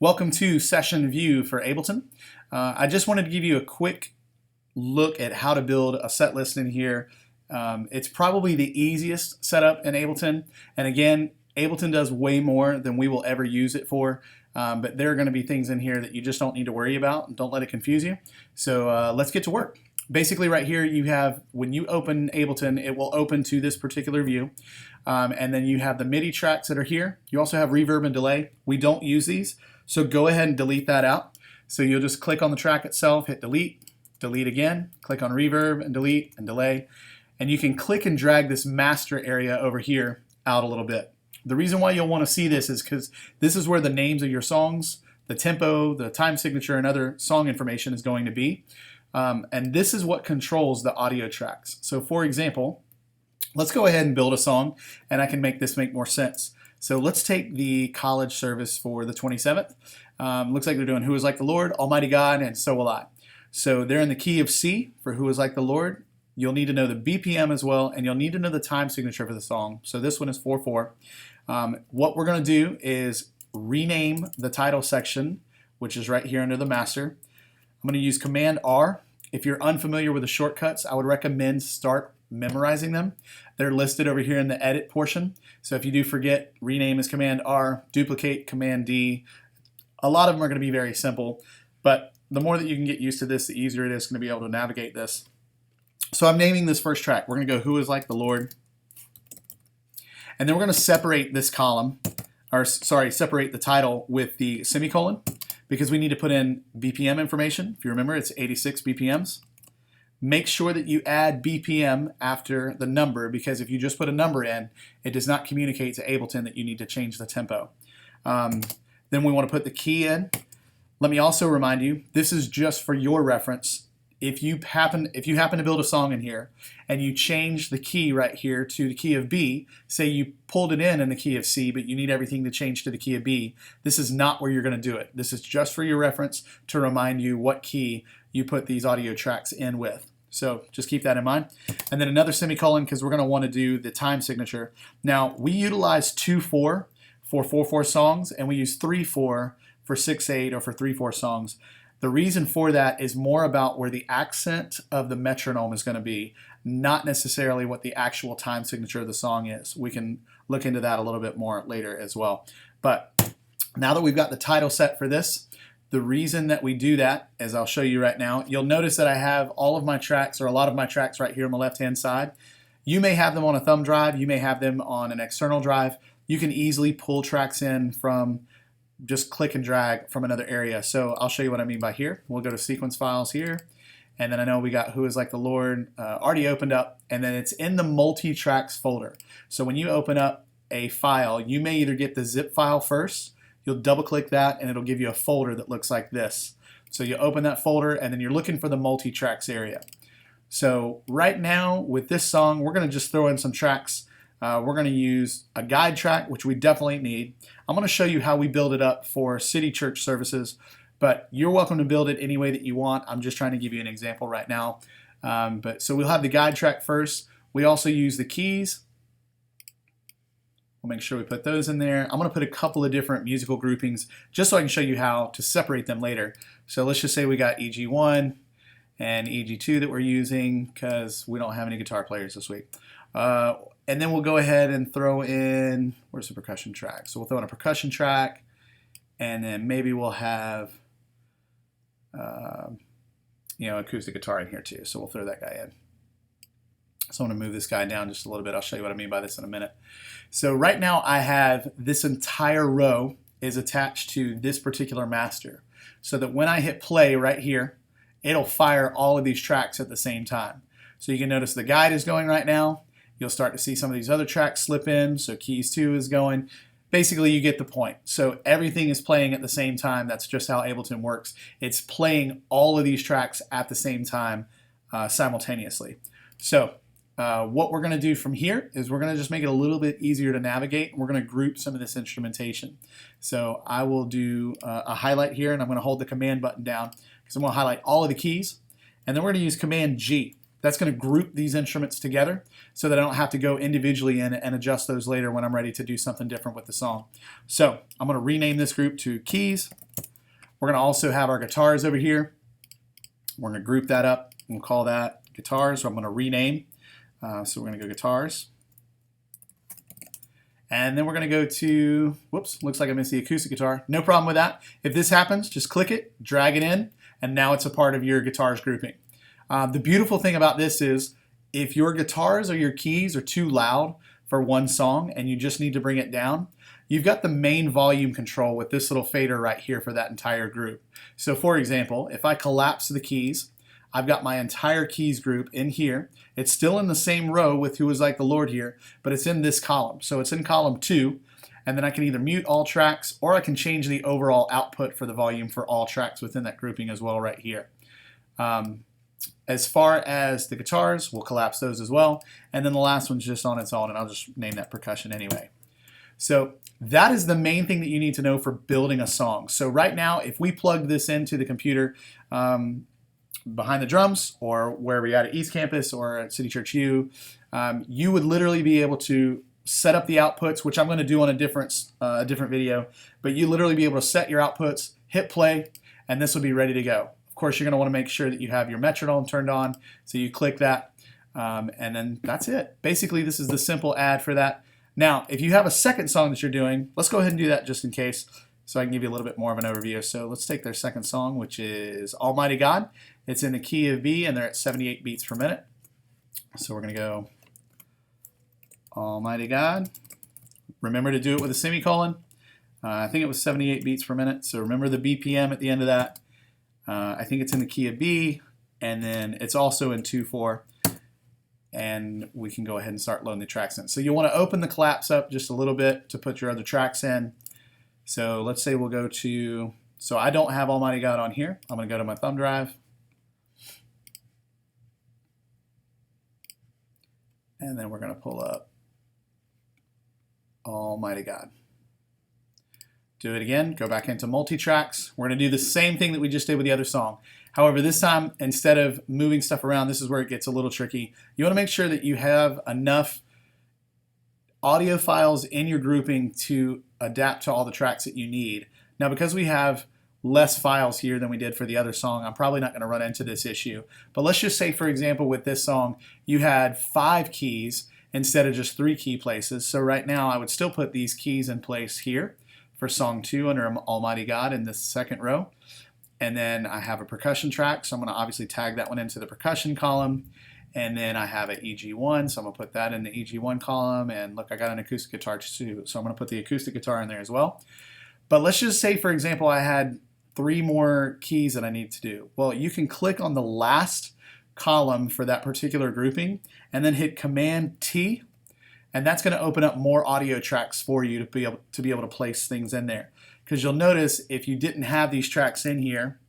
Welcome to Session View for Ableton. I just wanted to give you a quick look at how to build a set list in here. It's probably the easiest setup in Ableton, and again, Ableton does way more than we will ever use it for, but there are going to be things in here that you just don't need to worry about. Don't let it confuse you. So let's get to work. Basically right here you have, when you open Ableton, it will open to this particular view, and then you have the MIDI tracks that are here. You also have reverb and delay. We don't use these, so go ahead and delete that out. So you'll just click on the track itself, hit delete, delete again, click on reverb and delete and delay, and you can click and drag this master area over here out a little bit. The reason why you'll want to see this is because this is where the names of your songs, the tempo, the time signature, and other song information is going to be. And this is what controls the audio tracks. So for example, let's go ahead and build a song, and I can make this make more sense. So let's take the college service for the 27th. Looks like they're doing Who Is Like the Lord, Almighty God, and So Will I. So they're in the key of C for Who Is Like the Lord. You'll need to know the BPM as well, and you'll need to know the time signature for the song. So this one is 4/4. What we're going to do is rename the title section, which is right here under the master. I'm going to use Command R. If you're unfamiliar with the shortcuts, I would recommend start memorizing them. They're listed over here in the edit portion. So if you do forget, rename is Command R, duplicate Command D. A lot of them are going to be very simple, but the more that you can get used to this, the easier it is going to be able to navigate this. So I'm naming this first track. We're going to go Who Is Like the Lord. And then we're going to separate this column, or sorry, separate the title with the semicolon, because we need to put in BPM information. If you remember, it's 86 BPMs. Make sure that you add BPM after the number, because if you just put a number in, it does not communicate to Ableton that you need to change the tempo. Then we want to put the key in. Let me also remind you, this is just for your reference. If you happen to build a song in here and you change the key right here to the key of B, say you pulled it in the key of C, but you need everything to change to the key of B, this is not where you're going to do it. This is just for your reference to remind you what key you put these audio tracks in with. So just keep that in mind. And then another semicolon, because we're going to want to do the time signature. Now, we utilize 2/4 for 4/4 songs, and we use 3/4 for 6/8 or for 3/4 songs. The reason for that is more about where the accent of the metronome is going to be, not necessarily what the actual time signature of the song is. We can look into that a little bit more later as well. But now that we've got the title set for this, the reason that we do that, as I'll show you right now, you'll notice that I have all of my tracks, or a lot of my tracks, right here on the left-hand side. You may have them on a thumb drive. You may have them on an external drive. You can easily pull tracks in from just click and drag from another area. So I'll show you what I mean by here. We'll go to sequence files here, and then I know we got Who Is Like the Lord already opened up, and then it's in the multi-tracks folder. So when you open up a file, you may either get the zip file first. You'll double click that and it'll give you a folder that looks like this. So you open that folder and then you're looking for the multi-tracks area. So right now with this song, we're going to just throw in some tracks. We're going to use a guide track, which we definitely need. I'm going to show you how we build it up for city church services, but you're welcome to build it any way that you want. I'm just trying to give you an example right now. So we'll have the guide track first. We also use the keys. We'll make sure we put those in there. I'm going to put a couple of different musical groupings just so I can show you how to separate them later. So let's just say we got EG1 and EG2 that we're using because we don't have any guitar players this week. And then we'll go ahead and throw in, where's the percussion track? So we'll throw in a percussion track, and then maybe we'll have acoustic guitar in here too. So we'll throw that guy in. So I'm going to move this guy down just a little bit. I'll show you what I mean by this in a minute. So right now I have this entire row is attached to this particular master, so that when I hit play right here, it'll fire all of these tracks at the same time. So you can notice the guide is going right now. You'll start to see some of these other tracks slip in. So keys 2 is going. Basically, you get the point. So everything is playing at the same time. That's just how Ableton works. It's playing all of these tracks at the same time simultaneously. So what we're going to do from here is we're going to just make it a little bit easier to navigate. We're going to group some of this instrumentation. So I will do a highlight here, and I'm going to hold the command button down because I'm going to highlight all of the keys. And then we're going to use Command G. That's going to group these instruments together so that I don't have to go individually in and adjust those later when I'm ready to do something different with the song. So I'm going to rename this group to keys. We're going to also have our guitars over here. We're going to group that up. We'll call that guitars. So I'm going to rename. So we're going to go guitars. And then we're going to go to, whoops, looks like I missed the acoustic guitar. No problem with that. If this happens, just click it, drag it in, and now it's a part of your guitars grouping. The beautiful thing about this is if your guitars or your keys are too loud for one song and you just need to bring it down, you've got the main volume control with this little fader right here for that entire group. So for example, if I collapse the keys, I've got my entire keys group in here. It's still in the same row with Who Is Like the Lord here, but it's in this column. So it's in column 2, and then I can either mute all tracks or I can change the overall output for the volume for all tracks within that grouping as well right here. As far as the guitars, we'll collapse those as well. And then the last one's just on its own, and I'll just name that percussion anyway. So that is the main thing that you need to know for building a song. So right now, if we plug this into the computer behind the drums or wherever you're at East Campus or at City Church U, you would literally be able to set up the outputs, which I'm going to do on a different video, but you literally be able to set your outputs, hit play, and this will be ready to go. Of course, you're going to want to make sure that you have your metronome turned on, so you click that, and then that's it. Basically, this is the simple ad for that. Now, if you have a second song that you're doing, let's go ahead and do that just in case, so I can give you a little bit more of an overview. So let's take their second song, which is Almighty God. It's in the key of B, and they're at 78 beats per minute. So we're going to go Almighty God. Remember to do it with a semicolon. I think it was 78 beats per minute, so remember the BPM at the end of that. I think it's in the key of B, and then it's also in 2/4, and we can go ahead and start loading the tracks in. So you'll want to open the collapse up just a little bit to put your other tracks in. So let's say we'll go to, so I don't have Almighty God on here. I'm going to go to my thumb drive. And then we're going to pull up Almighty God. Do it again, go back into multi-tracks. We're going to do the same thing that we just did with the other song. However, this time, instead of moving stuff around, this is where it gets a little tricky. You want to make sure that you have enough audio files in your grouping to adapt to all the tracks that you need. Now, because we have less files here than we did for the other song, I'm probably not going to run into this issue. But let's just say, for example, with this song, you had 5 keys instead of just 3 key places. So right now, I would still put these keys in place here for song 2 under Almighty God in this second row. And then I have a percussion track, so I'm going to obviously tag that one into the percussion column. And then I have an EG1, so I'm going to put that in the EG1 column. And look, I got an acoustic guitar too, so I'm going to put the acoustic guitar in there as well. But let's just say, for example, I had 3 more keys that I need to do. Well, you can click on the last column for that particular grouping and then hit Command-T, and that's going to open up more audio tracks for you to be able to place things in there. Because you'll notice if you didn't have these tracks in here,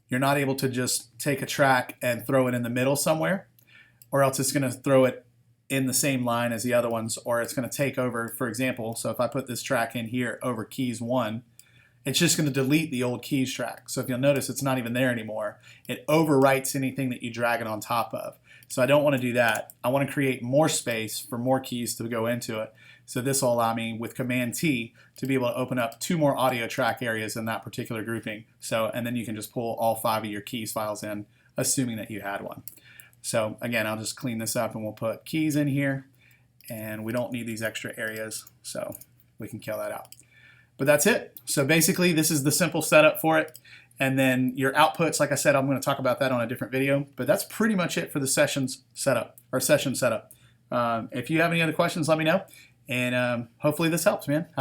you're not able to just take a track and throw it in the middle somewhere, or else it's going to throw it in the same line as the other ones, or it's going to take over, for example, so if I put this track in here over keys 1, it's just going to delete the old keys track. So if you'll notice, it's not even there anymore. It overwrites anything that you drag it on top of. So I don't want to do that. I want to create more space for more keys to go into it. So this will allow me with Command-T to be able to open up 2 more audio track areas in that particular grouping. So, and then you can just pull all 5 of your keys files in, assuming that you had one. So again, I'll just clean this up and we'll put keys in here, and we don't need these extra areas, so we can kill that out. But that's it. So basically, this is the simple setup for it. And then your outputs, like I said, I'm going to talk about that on a different video. But that's pretty much it for the session setup. If you have any other questions, let me know. And hopefully this helps, man.